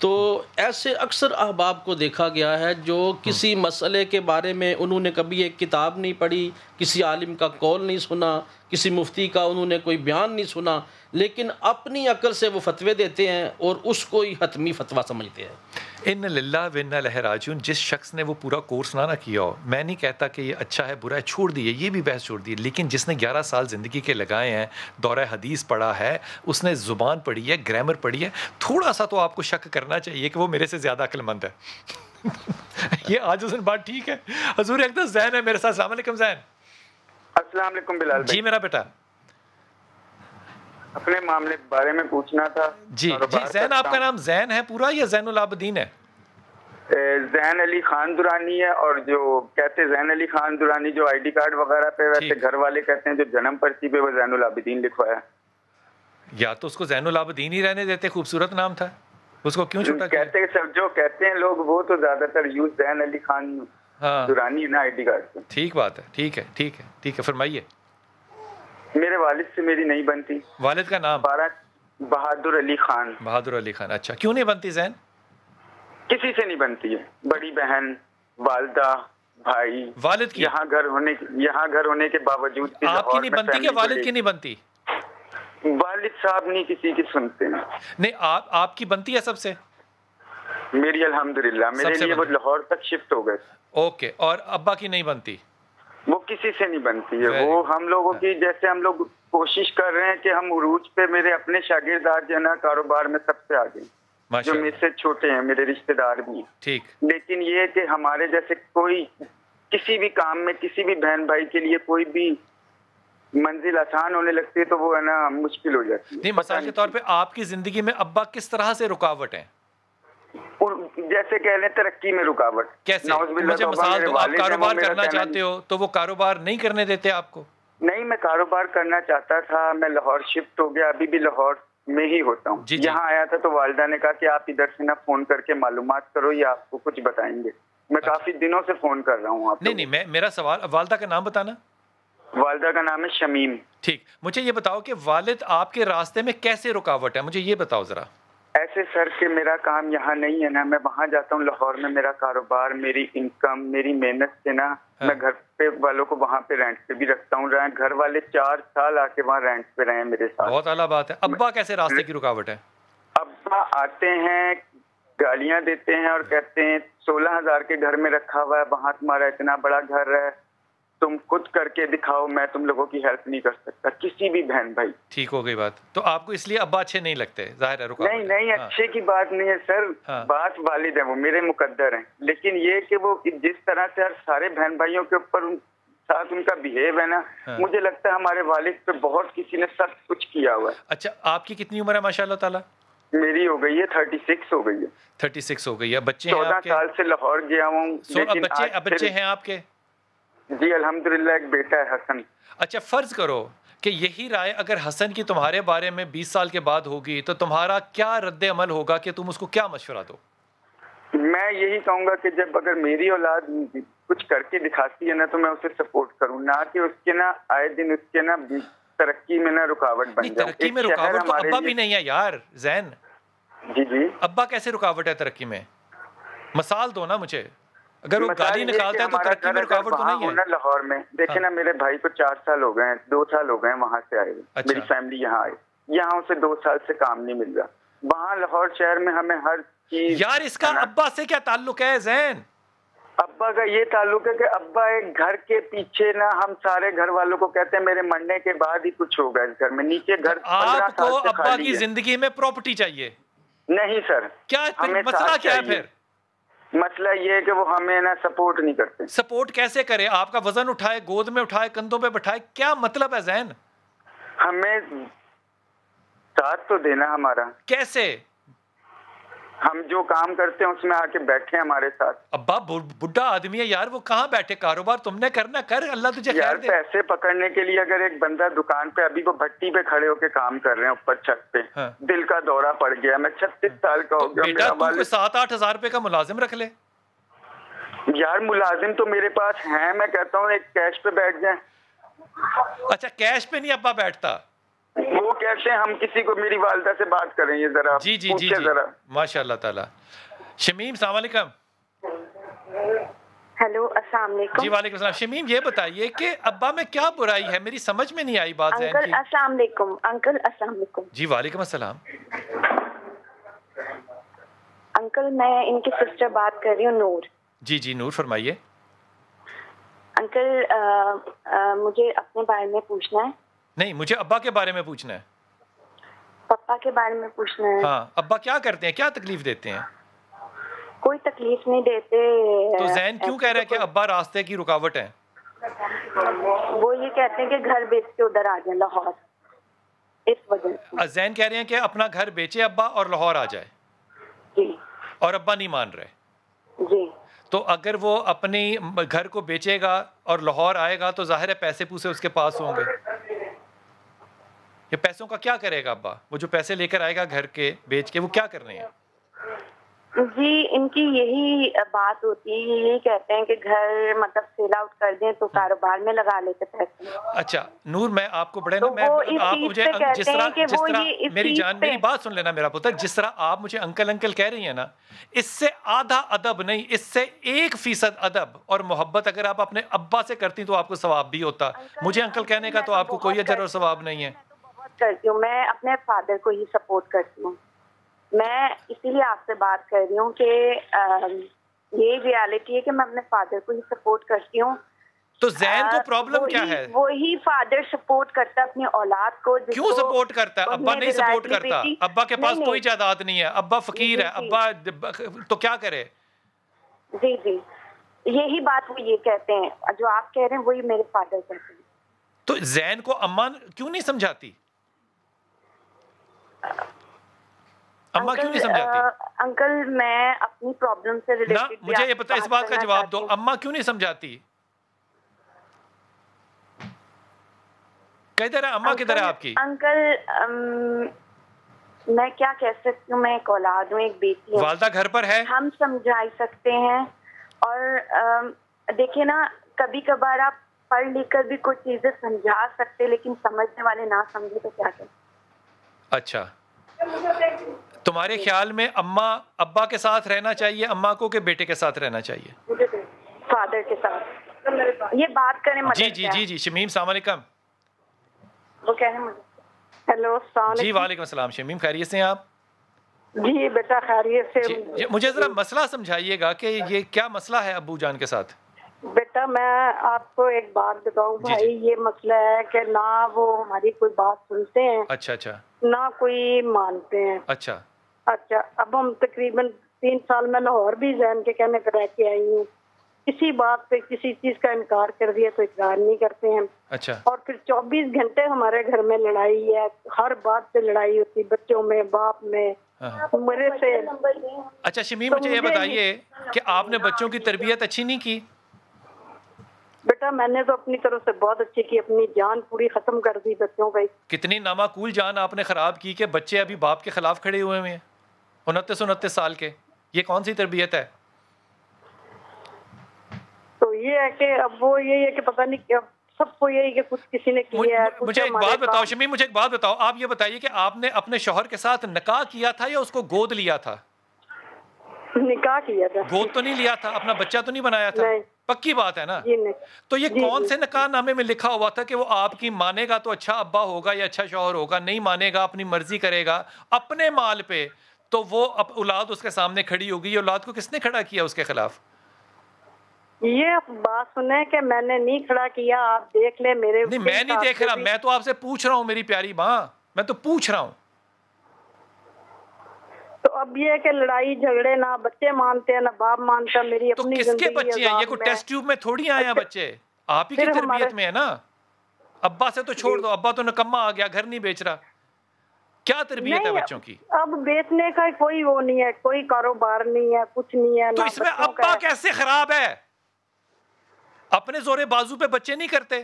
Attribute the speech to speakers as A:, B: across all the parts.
A: تو ایسے اکثر احباب کو دیکھا گیا ہے جو کسی مسئلے کے بارے میں انہوں نے کبھی ایک کتاب نہیں پڑھی، کسی عالم کا قول نہیں سنا، کسی مفتی کا انہوں نے کوئی بیان نہیں سنا، لیکن اپنی عقل سے وہ فتوے دیتے ہیں اور اس کو ہی حتمی فتویٰ سمجھتے ہیں۔
B: ان للہ و انا الیہ راجعون، جس شخص نے وہ پورا کورس نہ کیا ہو، میں نہیں کہتا کہ یہ اچھا ہے برا ہے، چھوڑ دیے، یہ بھی بحث چھوڑ دی، لیکن جس نے 11 سال زندگی کے لگائے ہیں، دورہ حدیث پڑھا ہے، اس نے زبان پڑھی ہے، گرامر پڑھی ہے، تھوڑا سا تو آپ کو شک کرنا چاہیے کہ وہ میرے سے زیادہ عقل مند ہے۔ یہ آج حسن بات ٹھیک ہے؟ حضور ایک دم زین ہے میرے ساتھ۔ السلام علیکم زین۔
C: السلام علیکم بلال بھائی۔
B: جی میرا بیٹا،
C: اپنے معاملے کے بارے میں پوچھنا تھا۔
B: جی جی زین، آپ کا نام زین ہے پورا یا زین العابدین ہے؟
C: زین علی خان درانی ہے، اور جو کہتے ہیں زین علی خان درانی جو آئی ڈی کارڈ وغیرہ پہ، ویسے گھر والے کہتے ہیں جو جنم پرچی پہ وہ زین العابدین لکھوایا۔
B: یا تو اس کو زین العابدین ہی رہنے دیتے، خوبصورت نام تھا، اس کو کیوں چھوٹا کیا؟
C: کہتے ہیں سب جو کہتے ہیں لوگ وہ تو زیادہ تر یوز زین علی خان درانی نا آئی ڈی کارڈ پہ۔
B: ٹھیک بات ہے، ٹھیک ہے ٹھیک ہے ٹھیک ہے، فرمائیے۔
C: میرے والد سے میری نہیں بنتی۔
B: والد کا نام؟
C: بہادر علی خان۔
B: بہادر علی خان، اچھا، کیوں نہیں بنتی زین؟
C: کسی سے نہیں بنتی ہے، بڑی بہن، والدہ، بھائی،
B: والد کی
C: یہاں گھر ہونے کے باوجود
B: آپ کی نہیں بنتی کہ والد کی نہیں بنتی؟
C: والد صاحب نہیں کسی کی سنتے ہیں۔
B: نہیں، آپ کی بنتی ہے سب سے؟
C: میری الحمدللہ، میرے لیے وہ لاہور تک شفٹ ہو گئے۔
B: اوکے، اور ابا کی نہیں بنتی؟
C: وہ کسی سے نہیں بنتی ہے۔ وہ ہم لوگوں کی، جیسے ہم لوگ کوشش کر رہے ہیں کہ ہم عروج پہ، میرے اپنے شاگردات جو ہے نا کاروبار میں سب سے آگے، جو مجھ سے چھوٹے ہیں، میرے رشتے دار بھی ہیں۔
B: ٹھیک،
C: لیکن یہ کہ ہمارے جیسے کوئی کسی بھی کام میں کسی بھی بہن بھائی کے لیے کوئی بھی منزل آسان ہونے لگتی ہے تو وہ ہے نا مشکل ہو جاتی ہے۔
B: نہیں، مثال کے طور پہ آپ کی زندگی میں ابا کس طرح سے رکاوٹ ہیں؟
C: جیسے کہہ لیں ترقی میں رکاوٹ۔
B: کیسے؟ مجھے مثال دو، آپ کاروبار کرنا چاہتے ہو تو وہ کاروبار نہیں کرنے دیتے آپ کو؟
C: نہیں، میں کاروبار کرنا چاہتا تھا، میں لاہور شفٹ ہو گیا، ابھی بھی لاہور میں ہی ہوتا ہوں۔ یہاں آیا تھا تو والدہ نے کہا کہ آپ ادھر سے نا فون کر کے معلومات کرو یا آپ کو کچھ بتائیں گے۔ میں کافی دنوں سے فون کر رہا ہوں۔ آپ
B: نہیں، میرا سوال، والدہ کا نام بتانا۔
C: والدہ کا نام ہے شمیم۔
B: ٹھیک، مجھے یہ بتاؤ کہ والد آپ کے راستے میں کیسے رکاوٹ ہے، مجھے یہ بتاؤ ذرا۔
C: ایسے سر کہ میرا کام یہاں نہیں ہے نا، میں وہاں جاتا ہوں لاہور میں، میرا کاروبار، میری انکم، میری محنت سے نا میں گھر پہ والوں کو وہاں پہ رینٹ پہ بھی رکھتا ہوں۔ گھر والے 4 سال آ کے وہاں رینٹ پہ رہے میرے ساتھ۔
B: بہت اعلیٰ بات ہے۔ ابا کیسے راستے کی رکاوٹ ہے؟
C: ابا آتے ہیں، گالیاں دیتے ہیں اور کہتے ہیں 16,000 کے گھر میں رکھا ہوا ہے، وہاں تمہارا اتنا بڑا گھر ہے، تم خود کر کے دکھاؤ، میں تم لوگوں کی ہیلپ نہیں کر سکتا، کسی بھی بہن بھائی۔
B: ٹھیک ہو گئی بات۔ تو آپ کو اس لیے ابا اچھے نہیں لگتے، ظاہر ہے رکاوٹ۔
C: نہیں، اچھے کی بات نہیں ہے سر، بات والد ہے، وہ میرے مقدر ہیں، لیکن یہ کہ وہ جس طرح سے ہر سارے بہن بھائیوں کے اوپر ساتھ ان کا بہیو ہے نا، مجھے لگتا ہے ہمارے والد پہ بہت کسی نے سب کچھ کیا ہوا ہے۔
B: اچھا، آپ کی کتنی عمر ہے ماشاء اللہ تعالیٰ؟
C: میری ہو گئی ہے 36 ہو گئی ہے۔
B: 36 ہو گئی ہے۔ بچے ہیں
C: 14 سال سے لاہور گیا ہوں۔
B: بچے ہیں آپ کے؟
C: جی الحمدللہ، ایک بیٹا ہے حسن۔
B: اچھا، فرض کرو کہ یہی رائے اگر حسن کی تمہارے بارے میں 20 سال کے بعد ہوگی تو تمہارا کیا رد عمل ہوگا، کہ تم اس کو کیا مشورہ دو؟
C: میں یہی کہوں گا کہ جب اگر میری اولاد کچھ کر کے دکھاتی ہے نا تو میں اسے سپورٹ کروں، نہ کہ اس کے نا آئے دن اس کے نا ترقی میں نا رکاوٹ بن جائے۔
B: ترقی میں رکاوٹ تو ابا بھی نہیں ہے یار زین۔
C: جی،
B: ابا کیسے رکاوٹ ہے ترقی میں؟ مثال دو نا مجھے۔ اگر وہ گالی نکالتا ہے تو ترقی میں رکاوٹ تو نہیں ہے؟
C: لاہور میں دیکھیں نا، میرے بھائی کو 4 سال ہو گئے ہیں، 2 سال ہو گئے ہیں وہاں سے آئے ہوئے، میری فیملی یہاں آئی، یہاں اسے 2 سال سے کام نہیں مل رہا، وہاں لاہور شہر میں ہمیں ہر چیز۔
B: یار اس کا ابا سے کیا تعلق ہے زین؟
C: ابا کا یہ تعلق ہے کہ ابا ایک گھر کے پیچھے نا، ہم سارے گھر والوں کو کہتے ہیں میرے مرنے کے بعد ہی کچھ ہوگا اس گھر میں، نیچے گھر 15
B: آپ کو
C: سال سے
B: ابا
C: خالی
B: کی
C: ہے۔
B: زندگی میں پراپرٹی چاہیے؟
C: نہیں سر،
B: کیا
C: ہمیں
B: مسئلہ کیا ہے پھر؟
C: مسئلہ یہ ہے کہ وہ ہمیں نا سپورٹ نہیں کرتے۔
B: سپورٹ کیسے کرے؟ آپ کا وزن اٹھائے، گود میں اٹھائے، کندھوں پہ بٹھائے، کیا مطلب ہے زین؟
C: ہمیں ساتھ تو دینا ہمارا۔
B: کیسے؟
C: ہم جو کام کرتے ہیں اس میں آ کے بیٹھے ہمارے ساتھ۔
B: ابا بڈھا آدمی ہے یار، وہ کہاں بیٹھے؟ کاروبار تم نے کرنا، کر، اللہ تجھے خیر دے۔
C: پیسے پکڑنے کے لیے اگر ایک بندہ دکان پہ، ابھی وہ بھٹی پہ کھڑے ہو کے کام کر رہے ہیں اوپر چھت پہ، دل کا دورہ پڑ گیا، میں 36 سال کا ہو گیا۔
B: بیٹا تو کوئی 7-8 ہزار روپے کا ملازم رکھ لے
C: یار، ملازم تو میرے پاس ہیں، میں کہتا ہوں ایک کیش پہ بیٹھ جائیں۔
B: اچھا، کیش پہ نہیں ابا بیٹھتا؟
C: وہ کہتے ہیں ہم کسی کو میری والدہ سے بات کریں, یہ ذرا
B: جی جی جی
C: پوچھیں ذرا.
B: ماشاء اللہ تعالیٰ. شمیم السلام علیکم.
D: ہیلو السلام علیکم.
B: جی وعلیکم السلام. شمیم یہ بتائیے کہ ابا میں کیا برائی ہے, میری سمجھ میں نہیں آئی بات ذہن کی.
D: انکل السلام علیکم. انکل السلام علیکم.
B: جی وعلیکم السلام.
D: انکل میں ان کی سسٹر بات کر رہی ہوں, نور.
B: جی جی نور فرمائیے.
D: انکل مجھے اپنے بارے میں پوچھنا ہے.
B: نہیں, مجھے ابا کے بارے میں پوچھنا ہے.
D: پپا کے بارے میں پوچھنا ہے.
B: ہاں, ابا کیا کرتے ہیں, کیا تکلیف دیتے ہیں؟
D: کوئی تکلیف نہیں دیتے.
B: تو ذہن کیوں کہہ رہا ہے کہ ابا راستے کی رکاوٹ ہیں؟
D: وہ یہ کہتے ہیں کہ گھر بیچ کے ادھر آ جائیں لاہور, اس وجہ سے.
B: ذہن کہہ رہے ہیں کہ اپنا گھر بیچے ابا اور لاہور آ جائے.
D: جی.
B: اور ابا نہیں مان رہے.
D: جی.
B: تو اگر وہ اپنی گھر کو بیچے گا اور لاہور آئے گا تو ظاہر ہے پیسے پوسے اس کے پاس ہوں گے. یہ پیسوں کا کیا کرے گا ابا؟ وہ جو پیسے لے کر آئے گا گھر کے بیچ کے, وہ کیا کر رہے ہیں؟
D: جی ان کی یہی بات ہوتی ہے, یہی کہتے ہیں کہ گھر مطلب سیل آؤٹ کر دیں تو کاروبار میں لگا لیتے پیسے.
B: اچھا نور, میں آپ کو بڑے نا, میں آپ مجھے جس طرح میری جان, میری بات سن لینا میرا پتر, جس طرح آپ مجھے انکل انکل کہہ رہی ہیں نا, اس سے آدھا ادب نہیں, اس سے 1% ادب اور محبت اگر آپ اپنے ابا سے کرتی تو آپ کو ثواب بھی ہوتا. مجھے انکل کہنے کا تو آپ کو کوئی اجر اور ثواب نہیں ہے.
D: بہت کرتی ہوں میں, اپنے فادر کو ہی سپورٹ کرتی ہوں. میں اسی لیے آپ سے بات کر رہی ہوں کہ یہ ریالٹی ہے کہ میں اپنے فادر کو ہی سپورٹ کرتی ہوں.
B: تو زین کو پرابلم کیا ہے؟
D: وہی فادر سپورٹ کرتا ہے اپنی اولاد کو.
B: کیوں سپورٹ کرتا ہے؟ ابا نہیں سپورٹ کرتا. ابا کے پاس کوئی جائیداد نہیں ہے, ابا فقیر ہے, ابا تو کیا کرے؟
D: جی جی یہی بات وہ یہ کہتے ہیں, جو آپ کہہ رہے ہیں وہی میرے فادر کہتے ہیں.
B: تو زین کو اما کیوں نہیں سمجھاتی؟ اما کیوں نہیں سمجھاتی؟
D: انکل میں اپنی پرابلم سے ریلیٹڈ
B: مجھے یہ پتا, اس بات کا جواب دو, اما کیوں نہیں سمجھاتی؟ کدھر ہے اما, کدھر ہے آپ کی؟
D: انکل میں کیا کہہ سکتی ہوں, میں ایک اولاد ہوں, ایک بیٹی ہوں.
B: والدہ گھر پر ہے؟
D: ہم سمجھا سکتے ہیں, اور دیکھیں نا کبھی کبھار آپ پڑھ لکھ کر بھی کوئی چیزیں سمجھا سکتے, لیکن سمجھنے والے نہ سمجھے تو کیا کریں.
B: اچھا, تمہارے خیال میں اما ابا کے ساتھ رہنا چاہیے اما کو کہ بیٹے کے ساتھ رہنا چاہیے؟
D: فادر کے ساتھ. یہ بات کریں.
B: جی جی جی جی شمیم السلام علیکم.
D: وہ کہہ رہے ہیں. ہیلو السلام علیکم.
B: جی وعلیکم السلام. شمیم خیریت سے ہیں آپ؟
D: جی بیٹا خیریت سے.
B: مجھے ذرا مسئلہ سمجھائیے گا کہ یہ کیا مسئلہ ہے ابو جان کے ساتھ؟
D: بیٹا میں آپ کو ایک بات بتاؤں بھائی, یہ مسئلہ ہے کہ نہ وہ ہماری کوئی بات سنتے ہیں,
B: اچھا اچھا,
D: نہ کوئی مانتے ہیں.
B: اچھا
D: اچھا, اب ہم تقریباً 3 سال میں لاہور بھی زین کے کہنے پر رہ کے آئی ہوں. کسی بات پہ کسی چیز کا انکار کر دیا تو اقرار نہیں کرتے ہیں.
B: اچھا,
D: اور پھر 24 گھنٹے ہمارے گھر میں لڑائی ہے, ہر بات پہ لڑائی ہوتی, بچوں میں, باپ میں, میرے سے.
B: اچھا شمیم مجھے یہ بتائیے کہ آپ نے بچوں کی تربیت اچھی نہیں کی؟
D: بیٹا میں نے تو اپنی طرف سے بہت اچھی کی, اپنی جان پوری ختم کر دی بچوں کا.
B: کتنی نامعقول جان آپ نے خراب کی کہ بچے ابھی باپ کے خلاف کھڑے ہوئے ہیں 29 سال کے. یہ کون سی تربیت ہے؟
D: تو یہ ہے کہ اب وہ یہی ہے کہ پتہ نہیں کیا سب کو یہی کہ کچھ کسی نے کیا ہے.
B: مجھے ایک بات بتاؤ شمیم, مجھے ایک بات بتاؤ, آپ یہ بتائیے کہ آپ نے اپنے شوہر کے ساتھ نکاح کیا تھا یا اس کو گود لیا تھا؟
D: نکاح کیا تھا. گود
B: تو نہیں لیا تھا, اپنا بچہ تو نہیں بنایا تھا؟ پکی بات ہے نا. تو یہ کون سے نکاح نامے میں لکھا ہوا تھا کہ وہ آپ کی مانے گا تو اچھا ابا ہوگا یا اچھا شوہر ہوگا, نہیں مانے گا اپنی مرضی کرے گا اپنے مال پہ, تو وہ اولاد اس کے سامنے کھڑی ہوگی. یہ اولاد کو کس نے کھڑا کیا اس کے خلاف؟
D: یہ بات سنیں کہ میں نے نہیں کھڑا کیا, آپ دیکھ لیں میرے.
B: نہیں میں نہیں دیکھ رہا, میں تو آپ سے پوچھ رہا ہوں میری پیاری ماں, میں تو پوچھ رہا ہوں.
D: تو اب یہ کہ لڑائی جھگڑے نہ بچے مانتے ہیں نہ باپ مانتا. میری
B: تو
D: اپنی
B: کس کے بچے ہیں؟ یہ کوئی ٹیسٹ ٹیوب میں تھوڑی آئے ہیں بچے, آپ ہی کی تربیت میں ہے نا. ابا سے تو چھوڑ دو, ابا تو نکما آ گیا, گھر نہیں بیچ رہا. کیا تربیت ہے بچوں کی؟
D: اب بیچنے کا کوئی وہ نہیں ہے, کوئی کاروبار نہیں ہے, کچھ نہیں ہے.
B: تو اس میں ابا کیسے خراب ہے؟ اپنے زور بازو پہ بچے نہیں کرتے.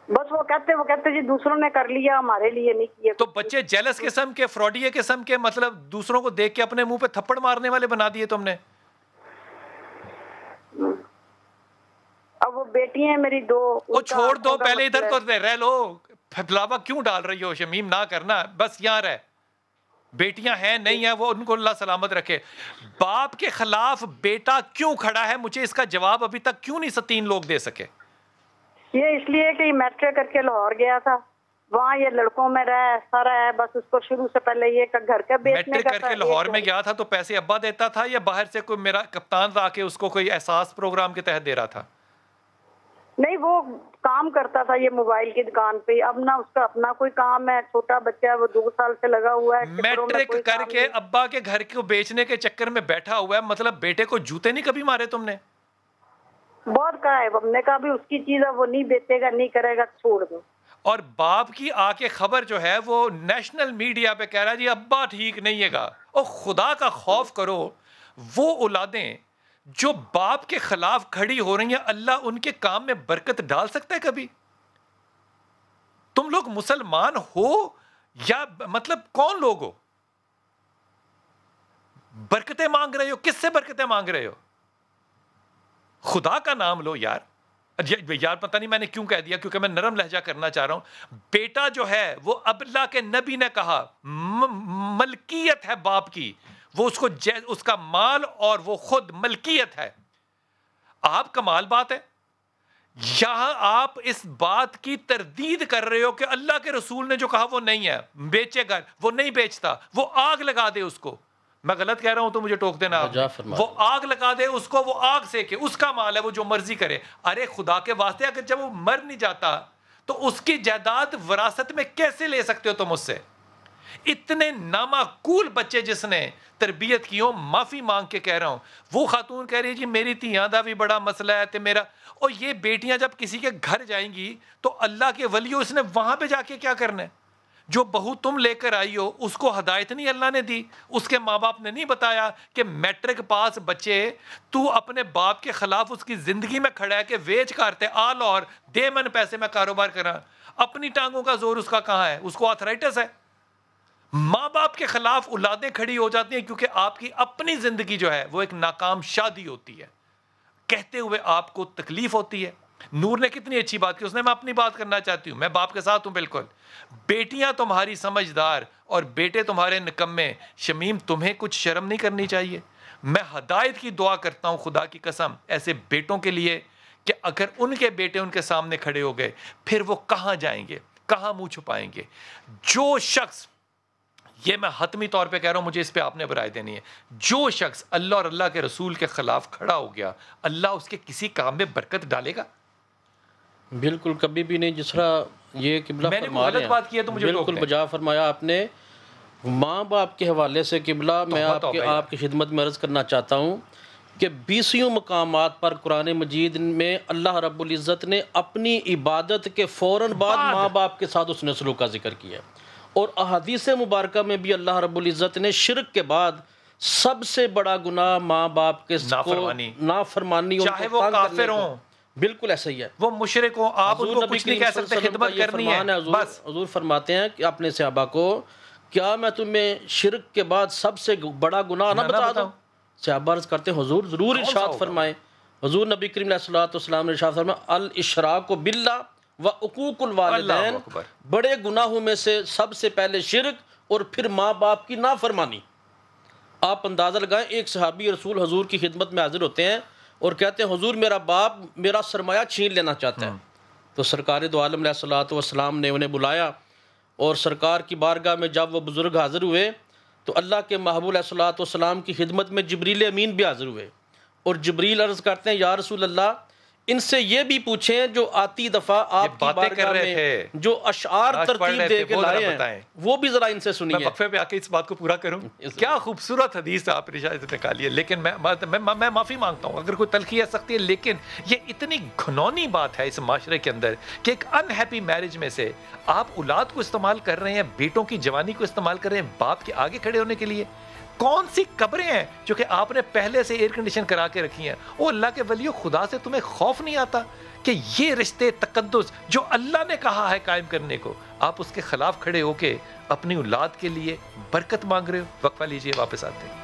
D: بس وہ کہتے جی دوسروں نے کر لیا ہمارے لیے نہیں کیا.
B: تو بچے جیلس قسم کے, فراڈیے قسم کے, مطلب دوسروں کو دیکھ کے اپنے منہ پہ تھپڑ مارنے والے بنا دیے تم نے.
D: اب وہ بیٹی ہیں میری 2.
B: وہ چھوڑ دو, پہلے ادھر تو رہ لو, پھیلاوا کیوں ڈال رہی ہو شمیم؟ نہ کرنا، بس یہاں رہ. بیٹیاں ہیں نہیں ہیں وہ ان کو اللہ سلامت رکھے. باپ کے خلاف بیٹا کیوں کھڑا ہے؟ مجھے اس کا جواب ابھی تک کیوں نہیں 3 لوگ دے سکے.
E: یہ اس لیے کہ یہ میٹرک کر کے لاہور گیا تھا، وہاں یہ لڑکوں میں رہا ایسا رہا ہے، بس اس کو شروع سے پہلے یہ گھر کا بیچنے کا.
B: میٹرک کر کے لاہور میں گیا تھا تو پیسے ابا دیتا تھا یا باہر سے کوئی میرا کپتان آ کے اس کو کوئی احساس پروگرام کے تحت دے رہا تھا؟
E: نہیں، وہ کام کرتا تھا یہ موبائل کی دکان پہ. اب نہ اس کا اپنا کوئی کام ہے، چھوٹا بچہ ہے، وہ 2 سال سے لگا ہوا ہے.
B: میٹرک کر کے ابا کے گھر کو بیچنے کے چکر میں بیٹھا ہوا ہے. مطلب بیٹے کو جوتے نہیں کبھی مارے تم نے؟
E: بہت کہا ہے، ہم نے کہا بھی اس کی چیز ہے وہ نہیں بیچے گا، نہیں کرے گا، چھوڑ دو.
B: اور باپ کی آ کے خبر جو ہے وہ نیشنل میڈیا پہ کہہ رہا ہے جی ابا ٹھیک نہیں ہے گا. اور خدا کا خوف کرو، وہ اولادیں جو باپ کے خلاف کھڑی ہو رہی ہیں اللہ ان کے کام میں برکت ڈال سکتا ہے کبھی؟ تم لوگ مسلمان ہو یا مطلب کون لوگ ہو؟ برکتیں مانگ رہے ہو، کس سے برکتیں مانگ رہے ہو؟ خدا کا نام لو یار. یار پتہ نہیں میں نے کیوں کہہ دیا، کیونکہ میں نرم لہجہ کرنا چاہ رہا ہوں. بیٹا جو ہے وہ اب اللہ کے نبی نے کہا ملکیت ہے باپ کی، وہ اس کو اس کا مال اور وہ خود ملکیت ہے. آپ کمال بات ہے یہاں آپ اس بات کی تردید کر رہے ہو کہ اللہ کے رسول نے جو کہا وہ نہیں ہے، بیچے گا، وہ نہیں بیچتا، وہ آگ لگا دے اس کو. میں غلط کہہ رہا ہوں تو مجھے ٹوک دینا. وہ آگ لگا دے اس کو، وہ آگ سے کہ اس کا مال ہے، وہ جو مرضی کرے. ارے خدا کے واسطے اگر جب وہ مر نہیں جاتا تو اس کی جائیداد وراثت میں کیسے لے سکتے ہو تم اس سے؟ اتنے نامعقول بچے جس نے تربیت کی ہو، معافی مانگ کے کہہ رہا ہوں. وہ خاتون کہہ رہی ہے جی میری تھیاں دا بھی بڑا مسئلہ ہے تے میرا. اور یہ بیٹیاں جب کسی کے گھر جائیں گی تو اللہ کے ولیوں اس نے وہاں پہ جا کے کیا کرنا ہے؟ جو بہو تم لے کر آئی ہو اس کو ہدایت نہیں اللہ نے دی، اس کے ماں باپ نے نہیں بتایا کہ میٹرک پاس بچے تو اپنے باپ کے خلاف اس کی زندگی میں کھڑا ہے کہ ویچ کرتے آل اور دے من پیسے میں کاروبار کراں. اپنی ٹانگوں کا زور اس کا کہاں ہے؟ اس کو آرتھرائٹس ہے. ماں باپ کے خلاف اولادیں کھڑی ہو جاتی ہیں کیونکہ آپ کی اپنی زندگی جو ہے وہ ایک ناکام شادی ہوتی ہے. کہتے ہوئے آپ کو تکلیف ہوتی ہے. نور نے کتنی اچھی بات کی، اس نے میں اپنی بات کرنا چاہتی ہوں، میں باپ کے ساتھ ہوں بالکل. بیٹیاں تمہاری سمجھدار اور بیٹے تمہارے نکمے. شمیم تمہیں کچھ شرم نہیں کرنی چاہیے. میں ہدایت کی دعا کرتا ہوں خدا کی قسم ایسے بیٹوں کے لیے کہ اگر ان کے بیٹے ان کے سامنے کھڑے ہو گئے پھر وہ کہاں جائیں گے، کہاں منہ چھپائیں گے. جو شخص، یہ میں حتمی طور پہ کہہ رہا ہوں، مجھے اس پہ آپ نے برائے دینی ہے، جو شخص اللہ اور اللہ کے رسول کے خلاف کھڑا ہو گیا اللہ اس کے کسی کام میں برکت ڈالے گا؟
A: بالکل کبھی بھی نہیں. جس طرح یہ قبلہ
B: میں نے
A: فرما
B: غلط بات کی ہے تو مجھے
A: بالکل بجا فرمایا آپ نے. ماں باپ کے حوالے سے قبلہ میں آپ کی خدمت میں عرض کرنا چاہتا ہوں کہ 20 مقامات پر قرآن مجید میں اللہ رب العزت نے اپنی عبادت کے فوراً بعد ماں باپ کے ساتھ اس نے سلوک کا ذکر کیا. اور احادیث مبارکہ میں بھی اللہ رب العزت نے شرک کے بعد سب سے بڑا گناہ ماں باپ کے نافرمانی،
B: چاہے وہ کافر ہوں.
A: بالکل ایسا ہی ہے،
B: وہ مشرک ہوں، آپ ان کو کچھ نہیں کہہ سکتے، خدمت کرنی ہے. بس
A: حضور فرماتے ہیں کہ اپنے صحابہ کو کیا میں تمہیں شرک کے بعد سب سے بڑا گناہ نہ بتا دوں؟ صحابہ عرض کرتے ہیں حضور ضرور ارشاد فرمائیں. حضور نبی کریم علیہ الصلوۃ والسلام نے ارشاد فرمایا الاشراک باللہ و عقوق الوالدین، بڑے گناہوں میں سے سب سے پہلے شرک اور پھر ماں باپ کی نافرمانی. آپ اندازہ لگائیں، ایک صحابی رسول حضور کی خدمت میں حاضر ہوتے ہیں اور کہتے ہیں حضور میرا باپ میرا سرمایہ چھین لینا چاہتا ہے. تو سرکار دو عالم علیہ الصلوۃ والسلام نے انہیں بلایا اور سرکار کی بارگاہ میں جب وہ بزرگ حاضر ہوئے تو اللہ کے محبوب علیہ الصلوۃ والسلام کی خدمت میں جبریل امین بھی حاضر ہوئے. اور جبریل عرض کرتے ہیں یا رسول اللہ ان سے یہ بھی پوچھیں جو آتی دفعہ آپ کی بارگاہ میں جو اشعار ترتیب دے کے لائے ہیں وہ بھی ذرا ان سے سنیے.
B: میں وقفے پہ آ کے اس بات کو پورا کروں. کیا خوبصورت حدیث آپ نے نکالی ہے. لیکن میں معافی مانگتا ہوں اگر کوئی تلخی آ سکتی ہے، لیکن یہ اتنی گھنونی بات ہے اس معاشرے کے اندر کہ ایک ان ہیپی میرج میں سے آپ اولاد کو استعمال کر رہے ہیں، بیٹوں کی جوانی کو استعمال کر رہے ہیں باپ کے آگے کھڑے ہونے کے لیے. کون سی قبریں ہیں جو کہ آپ نے پہلے سے ایئر کنڈیشن کرا کے رکھی ہیں؟ او اللہ کے ولیو، خدا سے تمہیں خوف نہیں آتا کہ یہ رشتے تقدس جو اللہ نے کہا ہے قائم کرنے کو، آپ اس کے خلاف کھڑے ہو کے اپنی اولاد کے لیے برکت مانگ رہے ہو؟ وقفہ لیجئے، واپس آتے ہیں.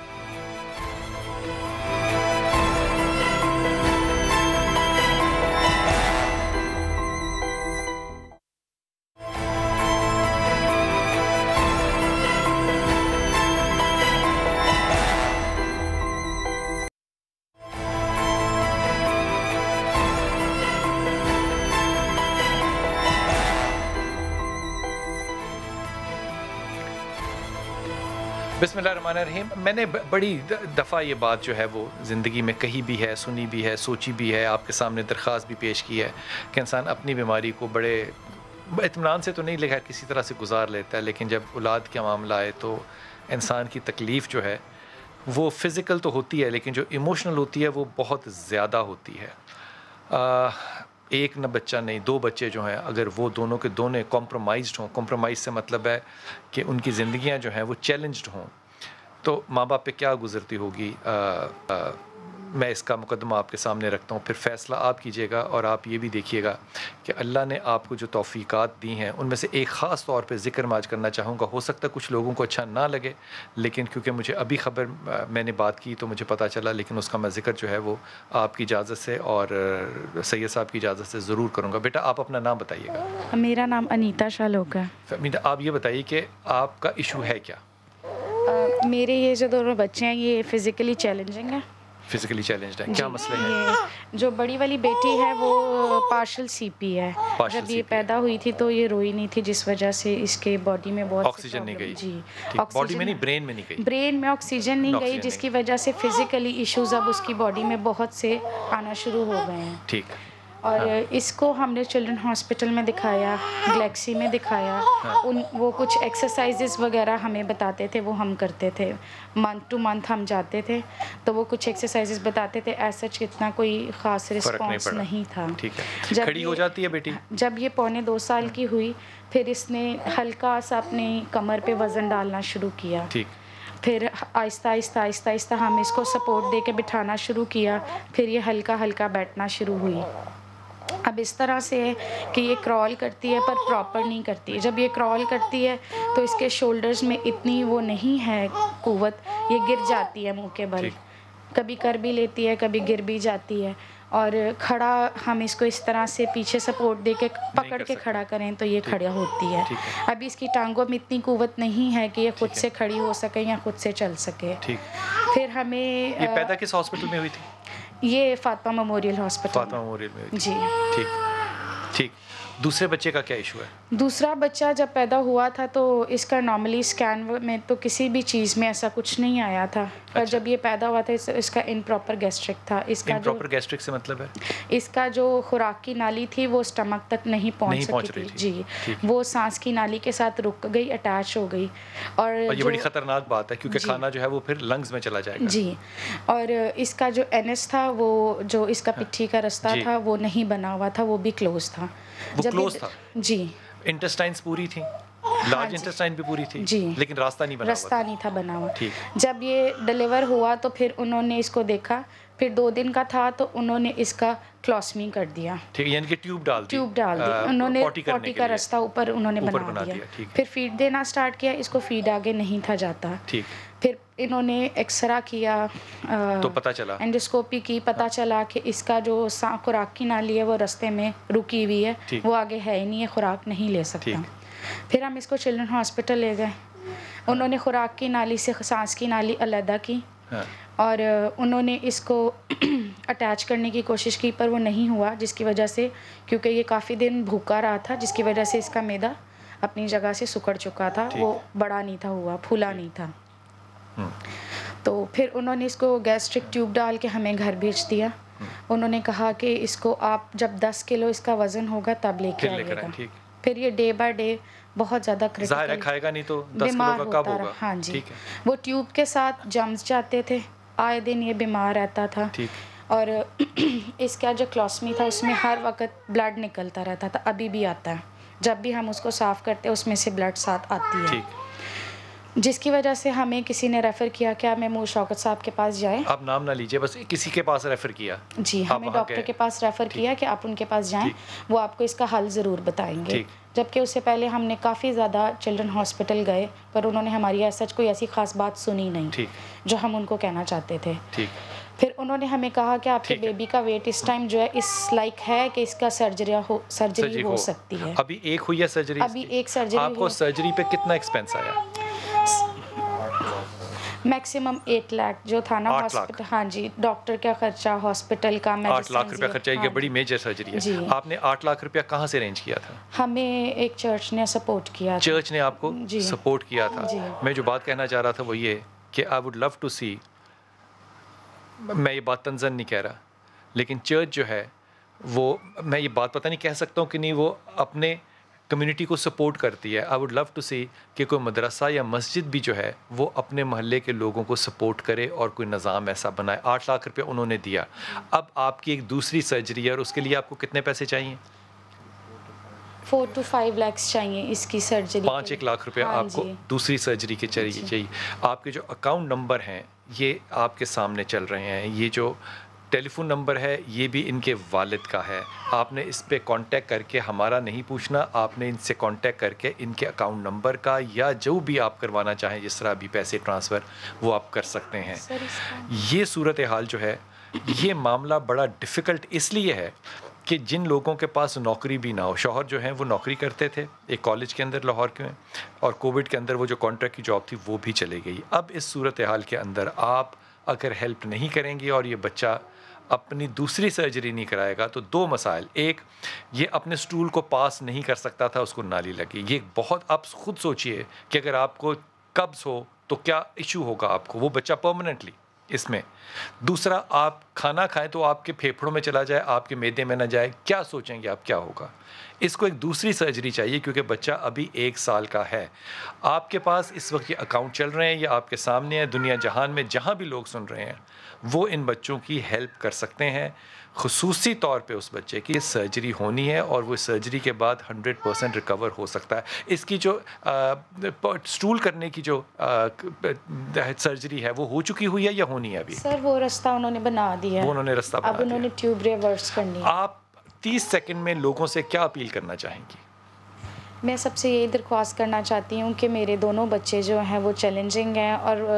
B: بسم اللہ الرحمن الرحیم. میں نے بڑی دفعہ یہ بات جو ہے وہ زندگی میں کہی بھی ہے, سنی بھی ہے, سوچی بھی ہے, آپ کے سامنے درخواست بھی پیش کی ہے کہ انسان اپنی بیماری کو بڑے اطمینان سے تو نہیں لکھا کسی طرح سے گزار لیتا ہے, لیکن جب اولاد کا معاملہ آئے تو انسان کی تکلیف جو ہے وہ فزیکل تو ہوتی ہے لیکن جو ایموشنل ہوتی ہے وہ بہت زیادہ ہوتی ہے. ایک نہ بچہ نہیں, 2 بچے جو ہیں اگر وہ دونوں کے دونوں کمپرومائزڈ ہوں, کمپرومائز سے مطلب ہے کہ ان کی زندگیاں جو ہیں وہ چیلنجڈ ہوں, تو ماں باپ پہ کیا گزرتی ہوگی. میں اس کا مقدمہ آپ کے سامنے رکھتا ہوں, پھر فیصلہ آپ کیجیے گا. اور آپ یہ بھی دیکھیے گا کہ اللہ نے آپ کو جو توفیقات دی ہیں ان میں سے ایک خاص طور پہ ذکر میں آج کرنا چاہوں گا. ہو سکتا ہے کچھ لوگوں کو اچھا نہ لگے, لیکن کیونکہ مجھے ابھی خبر میں نے بات کی تو مجھے پتہ چلا, لیکن اس کا میں ذکر جو ہے وہ آپ کی اجازت سے اور سید صاحب کی اجازت سے ضرور کروں گا. بیٹا آپ اپنا نام بتائیے گا.
F: میرا نام انیتا شالوک ہے.
B: امیتا, آپ یہ بتائیے کہ آپ کا ایشو ہے کیا؟
F: میرے یہ جو دونوں بچے ہیں یہ فزیکلی چیلنجنگ ہیں.
B: فزیکلی چیلنجڈ ہے, کیا مسئلے ہیں؟
F: جو بڑی والی بیٹی ہے وہ پارشل سی پی ہے. جب یہ پیدا ہوئی تھی تو یہ روئی نہیں تھی, جس وجہ سے اس کے باڈی میں بہت
B: آکسیجن نہیں گئی.
F: جی,
B: باڈی میں نہیں, برین میں نہیں گئی.
F: برین میں آکسیجن نہیں گئی, جس کی وجہ سے فزیکلی ایشوز اب اس کی باڈی میں بہت سے آنا شروع ہو گئے ہیں.
B: ٹھیک.
F: اور اس کو ہم نے چلڈرن ہاسپٹل میں دکھایا, گلیکسی میں دکھایا. وہ کچھ ایکسرسائزز وغیرہ ہمیں بتاتے تھے, وہ ہم کرتے تھے. منتھ ٹو منتھ ہم جاتے تھے تو وہ کچھ ایکسرسائزز بتاتے تھے. ایز سچ اتنا کوئی خاص رسپانس نہیں تھا.
B: کھڑی ہو جاتی ہے بیٹی.
F: جب یہ 1.25 سال کی ہوئی پھر اس نے ہلکا سا اپنی کمر پہ وزن ڈالنا شروع کیا. پھر آہستہ آہستہ آہستہ آہستہ ہم اس کو سپورٹ دے کے بٹھانا شروع کیا. پھر یہ ہلکا ہلکا بیٹھنا شروع ہوئی. اب اس طرح سے ہے کہ یہ کرال کرتی ہے پر پراپر نہیں کرتی. جب یہ کرال کرتی ہے تو اس کے شولڈرز میں اتنی وہ نہیں ہے قوت, یہ گر جاتی ہے منہ کے بل. کبھی کر بھی لیتی ہے, کبھی گر بھی جاتی ہے. اور کھڑا ہم اس کو اس طرح سے پیچھے سپورٹ دے کے پکڑ کے کھڑا کریں تو یہ کھڑا ہوتی ہے. ابھی اس کی ٹانگوں میں اتنی قوت نہیں ہے کہ یہ خود سے کھڑی ہو سکے یا خود سے چل سکے. پھر ہمیں
B: یہ پیدا کس ہاسپٹل میں ہوئی تھی؟
F: یہ Fatima memorial hospital.
B: Fatima memorial میں ہوئی تھی.
F: جی
B: ٹھیک. دوسرے بچے کا کیا ایشو ہے؟
F: دوسرا بچہ جب پیدا ہوا تھا تو اس کا نارملی اسکین میں تو کسی بھی چیز میں ایسا کچھ نہیں آیا تھا. اور جب یہ پیدا ہوا تھا اس کا امپراپر گیسٹرک تھا. اس کا
B: امپراپر گیسٹرک سے مطلب ہے
F: اس کا جو خوراک کی نالی تھی وہ اسٹمک تک نہیں پہنچ سکی تھی. جی, وہ سانس کی نالی کے ساتھ رک گئی, اٹیچ ہو گئی. اور
B: یہ بڑی خطرناک بات ہے کیونکہ کھانا جو ہے وہ پھر لنگز میں چلا جائے گا.
F: جی, اور اس کا جو NS تھا, وہ جو اس کا پٹھی کا رستہ تھا وہ نہیں بنا ہوا تھا, وہ بھی کلوز تھا.
B: وہ کلوز تھا.
F: جی,
B: انٹسٹائنز پوری تھیں, لارج انٹسٹائن بھی پوری تھی.
F: جی,
B: لیکن راستہ نہیں تھا
F: بنا ہوا. جب یہ ڈیلیور ہوا تو پھر انہوں نے اس کو دیکھا, پھر 2 دن کا تھا تو انہوں نے اس کا کلوسمی کر دیا.
B: ٹھیک, یعنی کہ ٹیوب ڈال دی.
F: انہوں نے پوٹی کا راستہ اوپر انہوں نے بنا دیا. پھر فیڈ دینا سٹارٹ کیا, اس کو فیڈ آگے نہیں تھا جاتا. پھر انہوں نے ایکسرا کیا
B: تو پتہ چلا,
F: اینڈوسکوپی کی, پتہ چلا کہ اس کا جو خوراک کی نالی ہے وہ رستے میں رکی ہوئی ہے, وہ آگے ہے ہی نہیں ہے, خوراک نہیں لے سکتا. پھر ہم اس کو چلڈرن ہاسپٹل لے گئے. انہوں نے خوراک کی نالی سے سانس کی نالی علیحدہ کی اور انہوں نے اس کو اٹیچ کرنے کی کوشش کی پر وہ نہیں ہوا, جس کی وجہ سے کیونکہ یہ کافی دن بھوکا رہا تھا, جس کی وجہ سے اس کا معدہ اپنی جگہ سے سکڑ چکا تھا, وہ بڑا نہیں تھا ہوا, پھولا نہیں تھا. تو پھر انہوں نے اس کو گیسٹرک ٹیوب ڈال کے ہمیں گھر بھیج دیا. انہوں نے کہا کہ اس کو آپ جب 10 کلو اس کا وزن ہوگا تب لے کے آئیے گا. پھر یہ ڈے بائی ڈے بہت زیادہ
B: کریٹیکل, کھائے گا نہیں تو 10 کلو کا کب ہوگا.
F: ہاں جی, وہ ٹیوب کے ساتھ جمز جاتے تھے, آئے دن یہ بیمار رہتا تھا. اور اس کا جو کلوسمی تھا اس میں ہر وقت بلڈ نکلتا رہتا تھا, ابھی بھی آتا ہے. جب بھی ہم اس کو صاف کرتے ہیں اس میں سے بلڈ ساتھ آتی ہے, جس کی وجہ سے ہمیں کسی نے ریفر کیا کہ آپ محمود شوکت صاحب کے پاس جائیں.
B: آپ نام نہ لیجئے, بس کسی کے پاس ریفر کیا.
F: جی, ہمیں ڈاکٹر کے پاس ریفر کیا کہ آپ ان کے پاس جائیں, وہ آپ کو اس کا حل ضرور بتائیں گے. جبکہ اس سے پہلے ہم نے کافی زیادہ چلڈرن ہاسپٹل گئے پر انہوں نے ہماری سچ کوئی ایسی خاص بات سنی نہیں جو ہم ان کو کہنا چاہتے تھے. پھر انہوں نے ہمیں کہا کہ آپ کے بیبی کا ویٹ اس ٹائم جو ہے اس لائک ہے کہ اس کا سرجری ہو سکتی ہے.
B: ابھی ایک ہوئی ہے سرجری.
F: ابھی ایک سرجری.
B: آپ کو سرجری پہ کتنا ایکسپینس آیا؟
F: میکسیمم 8 لاکھ جو تھا نا ہاسپٹل. ہاں جی, ڈاکٹر کا خرچہ, ہاسپٹل کا,
B: 8 لاکھ روپیہ خرچہ. یہ بڑی میجر سرجری ہے. آپ نے 8 لاکھ روپیہ کہاں سے ارینج کیا تھا؟
F: ہمیں ایک چرچ نے سپورٹ کیا.
B: چرچ نے آپ کو سپورٹ کیا تھا. میں جو بات کہنا چاہ رہا تھا وہ یہ کہ آئی ووڈ لو ٹو سی, میں یہ بات تنزن نہیں کہہ رہا, لیکن چرچ جو ہے وہ, میں یہ بات پتہ نہیں کہہ سکتا ہوں کہ نہیں, وہ اپنے کمیونٹی کو سپورٹ کرتی ہے. آئی ووڈ لو ٹو سی کہ کوئی مدرسہ یا مسجد بھی جو ہے وہ اپنے محلے کے لوگوں کو سپورٹ کرے اور کوئی نظام ایسا بنائے. 8 لاکھ روپے انہوں نے دیا. اب آپ کی ایک دوسری سرجری ہے اور اس کے لیے آپ کو کتنے پیسے چاہیے؟
F: 4 to 5 lakhs چاہیے اس کی سرجری.
B: 5-1 لاکھ روپے آپ کو دوسری سرجری کے چاہیے. آپ کے جو اکاؤنٹ نمبر ہیں یہ آپ کے سامنے چل رہے ہیں. یہ جو ٹیلی فون نمبر ہے یہ بھی ان کے والد کا ہے. آپ نے اس پہ کانٹیکٹ کر کے, ہمارا نہیں پوچھنا, آپ نے ان سے کانٹیکٹ کر کے ان کے اکاؤنٹ نمبر کا یا جو بھی آپ کروانا چاہیں جس طرح بھی پیسے ٹرانسفر وہ آپ کر سکتے ہیں. یہ صورتحال جو ہے, یہ معاملہ بڑا ڈیفیکلٹ اس لیے ہے کہ جن لوگوں کے پاس نوکری بھی نہ ہو, شوہر جو ہیں وہ نوکری کرتے تھے ایک کالج کے اندر لاہور کے, اور کووڈ کے اندر وہ جو کانٹریکٹ کی جاب تھی وہ بھی چلے گئی. اب اس صورتحال کے اندر آپ اگر ہیلپ نہیں کریں گے اور یہ بچہ اپنی دوسری سرجری نہیں کرائے گا تو 2 مسائل. ایک, یہ اپنے سٹول کو پاس نہیں کر سکتا تھا, اس کو نالی لگی. یہ بہت, آپ خود سوچئے کہ اگر آپ کو قبض ہو تو کیا ایشو ہوگا آپ کو, وہ بچہ پرماننٹلی اس میں. دوسرا, آپ کھانا کھائیں تو آپ کے پھیپھڑوں میں چلا جائے, آپ کے معدے میں نہ جائے, کیا سوچیں گے آپ کیا ہوگا. اس کو ایک دوسری سرجری چاہیے کیونکہ بچہ ابھی 1 سال کا ہے. آپ کے پاس اس وقت یہ اکاؤنٹ چل رہے ہیں, یہ آپ کے سامنے ہیں. دنیا جہان میں جہاں بھی لوگ سن رہے ہیں وہ ان بچوں کی ہیلپ کر سکتے ہیں, خصوصی طور پہ اس بچے کی سرجری ہونی ہے اور وہ سرجری کے بعد 100% ریکور ہو سکتا ہے. اس کی جو سٹول کرنے کی جو سرجری ہے وہ ہو چکی ہوئی ہے یا ہونی ہے ابھی؟
F: سر وہ راستہ انہوں نے بنا دیا ہے,
B: وہ انہوں نے راستہ بنا دیا.
F: اب انہوں نے ٹیوب ریورس کرنی ہے.
B: آپ 30 سیکنڈ میں لوگوں سے کیا اپیل کرنا چاہیں گی؟
F: میں سب سے یہی درخواست کرنا چاہتی ہوں کہ میرے دونوں بچے جو ہیں وہ چیلنجنگ ہیں اور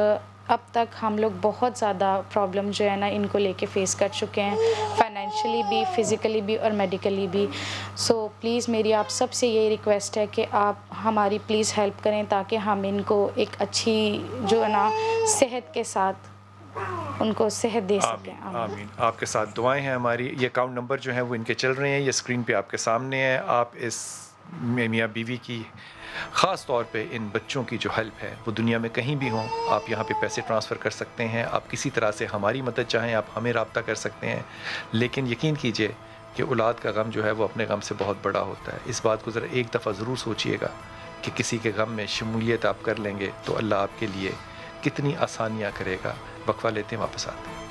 F: اب تک ہم لوگ بہت زیادہ پرابلم جو ہے نا ان کو لے کے فیس کر چکے ہیں, فائنینشلی بھی, فزیکلی بھی اور میڈیکلی بھی. سو پلیز میری آپ سب سے یہی ریکویسٹ ہے کہ آپ ہماری پلیز ہیلپ کریں تاکہ ہم ان کو ایک اچھی جو ہے نا صحت کے ساتھ ان کو صحت دے سکیں.
B: آمین. آپ کے ساتھ دعائیں ہیں ہماری. یہ اکاؤنٹ نمبر جو ہیں وہ ان کے چل رہے ہیں, یہ اسکرین پہ آپ کے سامنے ہیں. آپ اس میاں بیوی کی, خاص طور پہ ان بچوں کی جو ہیلپ ہے وہ دنیا میں کہیں بھی ہوں, آپ یہاں پہ پیسے ٹرانسفر کر سکتے ہیں. آپ کسی طرح سے ہماری مدد چاہیں آپ ہمیں رابطہ کر سکتے ہیں, لیکن یقین کیجئے کہ اولاد کا غم جو ہے وہ اپنے غم سے بہت بڑا ہوتا ہے. اس بات کو ذرا ایک دفعہ ضرور سوچئے گا کہ کسی کے غم میں شمولیت آپ کر لیں گے تو اللہ آپ کے لیے کتنی آسانیاں کرے گا. وقفہ لیتے ہیں, واپس آتے ہیں.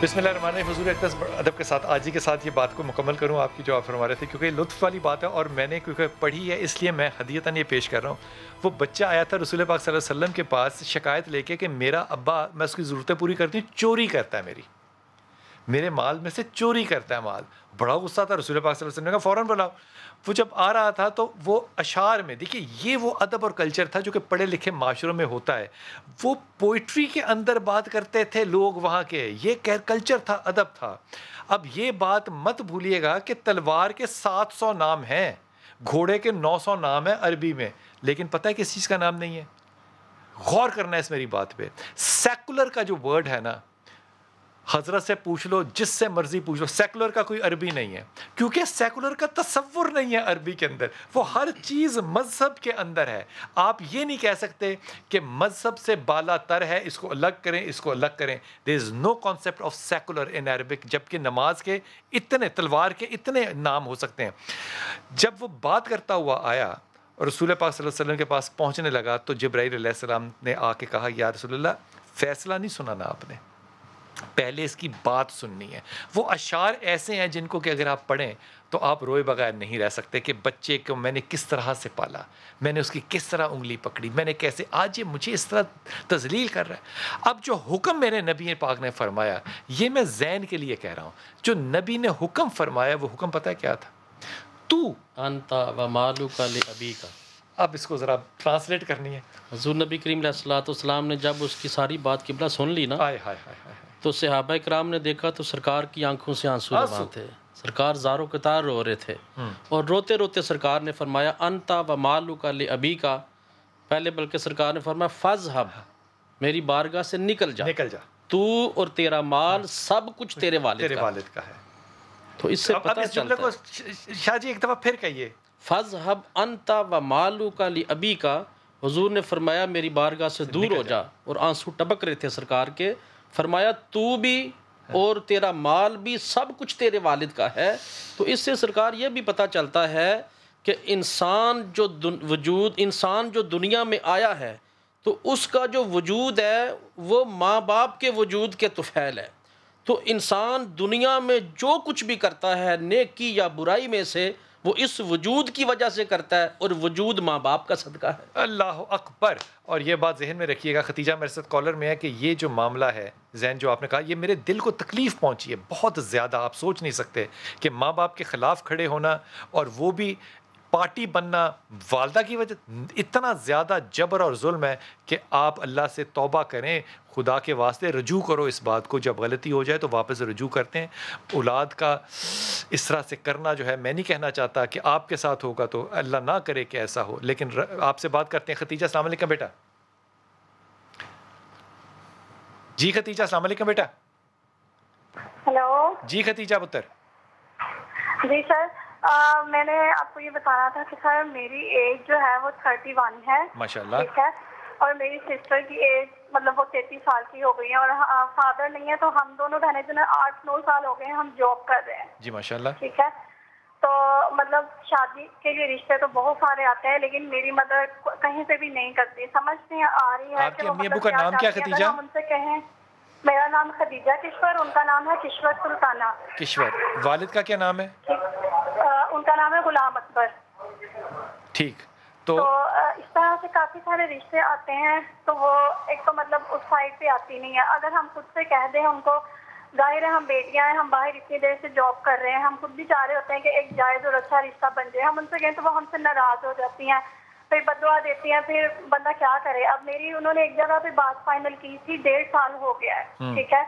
B: بسم اللہ الرحمن الرحیم. حضور اقدس ادب کے ساتھ آج ہی کے ساتھ یہ بات کو مکمل کروں آپ کی جو آپ فرما رہے تھے, کیونکہ لطف والی بات ہے اور میں نے کیونکہ پڑھی ہے اس لیے میں ہدیتاً یہ پیش کر رہا ہوں. وہ بچہ آیا تھا رسول پاک صلی اللہ علیہ وسلم کے پاس شکایت لے کے کہ میرا ابا, میں اس کی ضرورتیں پوری کرتی ہوں, چوری کرتا ہے, میرے مال میں سے چوری کرتا ہے مال. بڑا غصہ تھا. رسول پاک صلی اللہ علیہ وسلم نے کہا فوراً بلاؤ. وہ جب آ رہا تھا تو وہ اشعار میں, دیکھیے یہ وہ ادب اور کلچر تھا جو کہ پڑھے لکھے معاشروں میں ہوتا ہے. وہ پوئٹری کے اندر بات کرتے تھے لوگ وہاں کے, یہ کلچر تھا, ادب تھا. اب یہ بات مت بھولیے گا کہ تلوار کے 700 نام ہیں, گھوڑے کے 900 نام ہیں عربی میں, لیکن پتہ ہے کس چیز کا نام نہیں ہے؟ غور کرنا ہے اس میری بات پہ. سیکولر کا جو ورڈ ہے نا, حضرت سے پوچھ لو, جس سے مرضی پوچھ لو, سیکولر کا کوئی عربی نہیں ہے, کیونکہ سیکولر کا تصور نہیں ہے عربی کے اندر. وہ ہر چیز مذہب کے اندر ہے. آپ یہ نہیں کہہ سکتے کہ مذہب سے بالا تر ہے, اس کو الگ کریں, اس کو الگ کریں. there is no concept of secular in Arabic. جبکہ نماز کے اتنے, تلوار کے اتنے نام ہو سکتے ہیں. جب وہ بات کرتا ہوا آیا اور رسول پاک صلی اللہ علیہ وسلم کے پاس پہنچنے لگا تو جبرائیل علیہ السلام نے آ کے کہا یا رسول اللہ, فیصلہ نہیں سنانا آپ نے, پہلے اس کی بات سننی ہے. وہ اشعار ایسے ہیں جن کو کہ اگر آپ پڑھیں تو آپ روئے بغیر نہیں رہ سکتے کہ بچے کو میں نے کس طرح سے پالا, میں نے اس کی کس طرح انگلی پکڑی, میں نے کیسے آج یہ مجھے اس طرح تذلیل کر رہا ہے. اب جو حکم میرے نبی پاک نے فرمایا, یہ میں زین کے لیے کہہ رہا ہوں, جو نبی نے حکم فرمایا وہ حکم پتہ ہے کیا تھا؟ تو
A: انت و مالک لابیک.
B: اب اس کو ذرا ٹرانسلیٹ کرنی ہے.
A: حضور نبی کریم علیہ الصلوۃ والسلام نے جب اس کی ساری بات قبلہ سن لی نا,
B: ہائے ہائے ہائے ہائے,
A: تو صحابہ کرام نے دیکھا تو سرکار کی آنکھوں سے آنسو رواں تھے, سرکار زارو قطار رو رہے تھے, اور روتے روتے سرکار نے فرمایا انت و مالک لابیک. پہلے بلکہ سرکار نے فرمایا فاذهب, میری بارگاہ سے نکل جا, تو اور تیرا مال سب کچھ تیرے والد
B: کا ہے.
A: تو اس سے پتہ چلتا ہے.
B: شاہ جی ایک دفعہ پھر کہیے,
A: فاذهب انت و مالک لابیک. حضور نے فرمایا میری بارگاہ سے دور ہو جا, اور آنسو ٹپک رہے تھے سرکار کے. فرمایا تو بھی اور تیرا مال بھی سب کچھ تیرے والد کا ہے. تو اس سے سرکار یہ بھی پتہ چلتا ہے کہ انسان جو دنیا میں آیا ہے تو اس کا جو وجود ہے وہ ماں باپ کے وجود کے طفیل ہے. تو انسان دنیا میں جو کچھ بھی کرتا ہے نیکی یا برائی میں سے وہ اس وجود کی وجہ سے کرتا ہے, اور وجود ماں باپ کا صدقہ ہے.
B: اللہ اکبر. اور یہ بات ذہن میں رکھیے گا, ختیجہ میرے ساتھ کالر میں ہے, کہ یہ جو معاملہ ہے زین جو آپ نے کہا, یہ میرے دل کو تکلیف پہنچی ہے بہت زیادہ. آپ سوچ نہیں سکتے کہ ماں باپ کے خلاف کھڑے ہونا, اور وہ بھی پارٹی بننا والدہ کی وجہ. اتنا زیادہ جبر اور ظلم ہے کہ آپ اللہ سے توبہ کریں, خدا کے واسطے رجوع کرو اس بات کو. جب غلطی ہو جائے تو واپس رجوع کرتے ہیں. اولاد کا اس طرح سے کرنا جو ہے, میں نہیں کہنا چاہتا کہ آپ کے ساتھ ہوگا تو اللہ نہ کرے کہ ایسا ہو, لیکن آپ سے بات کرتے ہیں. ختیجہ السلام علیکم بیٹا. جی ختیجہ السلام علیکم بیٹا.
E: ہیلو.
B: جی ختیجہ پتر.
E: جی سر, میں نے آپ کو یہ بتانا تھا کہ سر میری ایج جو ہے وہ 31 ہے.
B: ماشاءاللہ.
E: ٹھیک ہے, اور میری سسٹر کی ایج مطلب وہ 33 سال کی ہو گئی ہے, اور فادر نہیں ہے, تو ہم دونوں بہنیں جو نا 8-9 سال ہو گئے ہیں ہم جاب کر رہے ہیں.
B: جی ماشاءاللہ.
E: ٹھیک ہے, تو مطلب شادی کے لیے رشتے تو بہت سارے آتے ہیں, لیکن میری مدر کہیں پہ بھی نہیں کرتی. سمجھ نہیں آ رہی ہے
B: آپ کی امی ابو کا نام کیا ختیجہ؟
E: ہم ان سے کہیں. میرا نام خدیجہ کشور, ان کا نام ہے کشور سلطانہ
B: کشور. والد کا کیا نام ہے؟
E: ان کا نام ہے غلام اکبر.
B: ٹھیک.
E: تو اس طرح سے کافی سارے رشتے آتے ہیں, تو وہ ایک تو مطلب اس سائڈ پہ آتی نہیں ہے. اگر ہم خود سے کہہ دیں ان کو, ظاہر ہے ہم بیٹیاں ہیں, ہم باہر اتنی دیر سے جاب کر رہے ہیں, ہم خود بھی چاہ رہے ہوتے ہیں کہ ایک جائز اور اچھا رشتہ بن جائے. ہم ان سے کہیں تو وہ ہم سے ناراض ہو جاتی ہیں, پھر بددعا دیتی ہیں, پھر بندہ کیا کرے. اب میری انہوں نے ایک جگہ پہ بات فائنل کی تھی, 1.5 سال ہو گیا ہے. ٹھیک ہے,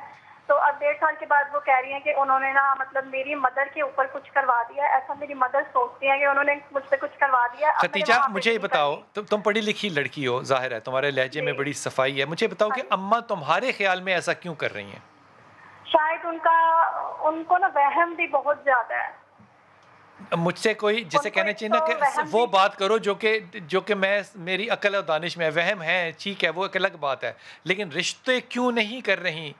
E: تو اب 1.5 سال کے بعد وہ کہہ رہی ہیں کہ انہوں نے نا مطلب میری مدر کے اوپر کچھ کروا دیا. ایسا میری مدر سوچتی ہیں کہ انہوں نے مجھ سے کچھ کروا دیا.
B: ختیجہ مجھے یہ بتاؤ, تم پڑھی لکھی لڑکی ہو, ظاہر ہے تمہارے لہجے میں بڑی صفائی ہے, مجھے بتاؤ کہ اماں تمہارے خیال میں ایسا کیوں کر رہی ہیں؟
E: شاید ان کو نا وہم بھی بہت زیادہ ہے.
B: مجھ سے کوئی جسے کہنا چاہیے نا کہ وہ بات کرو جو کہ میں میری عقل اور دانش میں وہم ہے, ٹھیک ہے, وہ ایک الگ بات ہے, لیکن رشتے کیوں نہیں کر رہی؟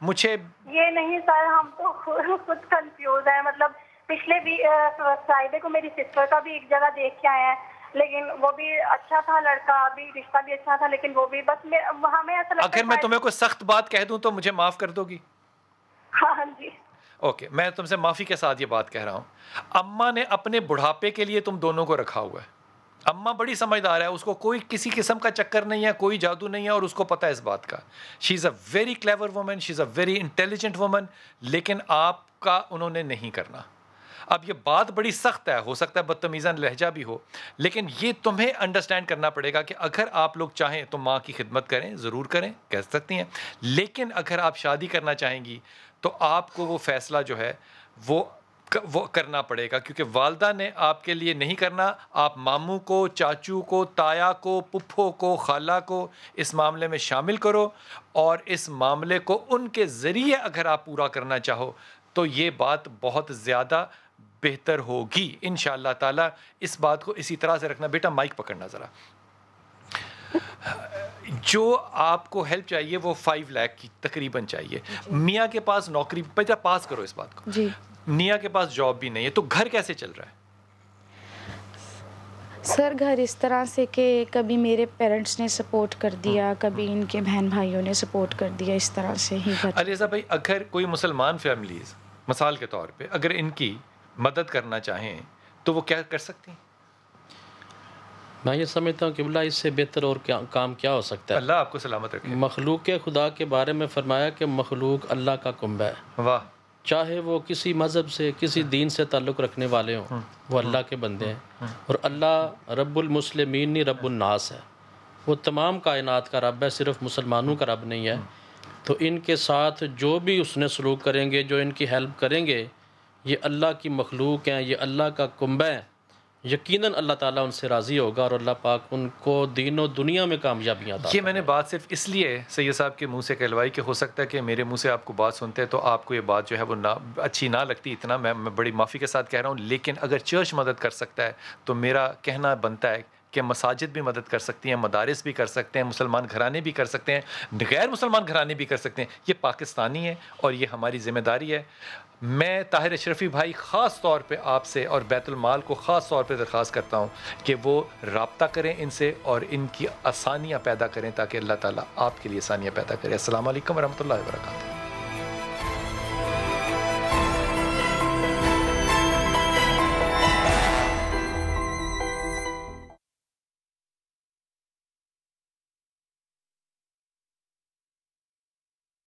B: مجھے
E: یہ نہیں سر, ہم تو خود کنفیوز ہیں. مطلب پچھلے بھی فرائیڈے کو میری سسٹر کا بھی ایک جگہ دیکھ کے آئے ہیں, لیکن وہ بھی اچھا تھا لڑکا, بھی رشتہ بھی اچھا تھا, لیکن وہ بھی بس ہمیں ایسا لگتا ہے.
B: اگر میں تمہیں کوئی سخت بات کہہ دوں تو مجھے معاف کر دو گی؟
E: ہاں جی.
B: اوکے, میں تم سے معافی کے ساتھ یہ بات کہہ رہا ہوں. اماں نے اپنے بڑھاپے کے لیے تم دونوں کو رکھا ہوا ہے. اماں بڑی سمجھدار ہے, اس کو کوئی کسی قسم کا چکر نہیں ہے, کوئی جادو نہیں ہے, اور اس کو پتہ ہے اس بات کا. She is a very clever woman, she is a very intelligent woman, لیکن آپ کا انہوں نے نہیں کرنا. اب یہ بات بڑی سخت ہے, ہو سکتا ہے بدتمیزانہ لہجہ بھی ہو, لیکن یہ تمہیں انڈرسٹینڈ کرنا پڑے گا کہ اگر آپ لوگ چاہیں تو ماں کی خدمت کریں, ضرور کریں, کہہ سکتی ہیں, لیکن اگر آپ شادی کرنا چاہیں گی تو آپ کو وہ فیصلہ جو ہے وہ کرنا پڑے گا, کیونکہ والدہ نے آپ کے لیے نہیں کرنا. آپ ماموں کو, چاچو کو, تایا کو, پپھو کو, خالہ کو اس معاملے میں شامل کرو, اور اس معاملے کو ان کے ذریعے اگر آپ پورا کرنا چاہو تو یہ بات بہت زیادہ بہتر ہوگی انشاءاللہ تعالی. اس بات کو اسی طرح سے رکھنا. بیٹا مائک پکڑنا ذرا. جو آپ کو ہیلپ چاہیے وہ 5 لاکھ کی تقریباً چاہیے. میاں کے پاس نوکری, بیٹا پاس کرو اس بات کو.
F: جی.
B: میاں کے پاس جاب بھی نہیں ہے, تو گھر کیسے چل رہا ہے؟
F: سر گھر اس طرح سے کہ کبھی میرے پیرنٹس نے سپورٹ کر دیا، کبھی ان کے بہن بھائیوں نے سپورٹ کر دیا، اس طرح سے ہی گھر.
B: علیزہ بھائی، اگر کوئی مسلمان فیملیز مثال کے طور پہ اگر ان کی مدد کرنا چاہیں تو وہ کیا کر سکتی ہیں؟
A: میں یہ سمجھتا ہوں کہ اللہ اس سے بہتر اور کام کیا ہو سکتا ہے.
B: اللہ آپ کو سلامت رکھے.
A: مخلوق خدا کے بارے میں فرمایا کہ مخلوق اللہ کا کنبہ ہے.
B: واہ. چاہے
A: وہ کسی مذہب سے کسی دین سے تعلق رکھنے والے ہوں، وہ اللہ کے بندے ہیں. اور اللہ رب المسلمین نہیں، رب الناس ہے. وہ تمام کائنات کا رب ہے، صرف مسلمانوں کا رب نہیں ہے. تو ان کے ساتھ جو بھی اس نے سلوک کریں گے، جو ان کی ہیلپ کریں گے، یہ اللہ کی مخلوق ہیں، یہ اللہ کا کنبہ ہے. یقیناً اللہ تعالیٰ ان سے راضی ہوگا اور اللہ پاک ان کو دین و دنیا میں کامیابیاں عطا.
B: یہ میں نے بات صرف اس لیے سید صاحب کے منہ سے کہلوائی کہ ہو سکتا ہے کہ میرے منہ سے آپ کو بات سنتے ہیں تو آپ کو یہ بات جو ہے وہ اچھی نہ لگتی اتنا. میں بڑی معافی کے ساتھ کہہ رہا ہوں، لیکن اگر چرچ مدد کر سکتا ہے تو میرا کہنا بنتا ہے کہ مساجد بھی مدد کر سکتی ہیں، مدارس بھی کر سکتے ہیں، مسلمان گھرانے بھی کر سکتے ہیں، غیر مسلمان گھرانے بھی کر سکتے ہیں. یہ پاکستانی ہے اور یہ ہماری ذمہ داری ہے. میں طاہر اشرفی بھائی خاص طور پہ آپ سے اور بیت المال کو خاص طور پہ درخواست کرتا ہوں کہ وہ رابطہ کریں ان سے اور ان کی آسانیاں پیدا کریں تاکہ اللہ تعالیٰ آپ کے لیے آسانیاں پیدا کرے. السلام علیکم ورحمۃ اللہ وبرکاتہ.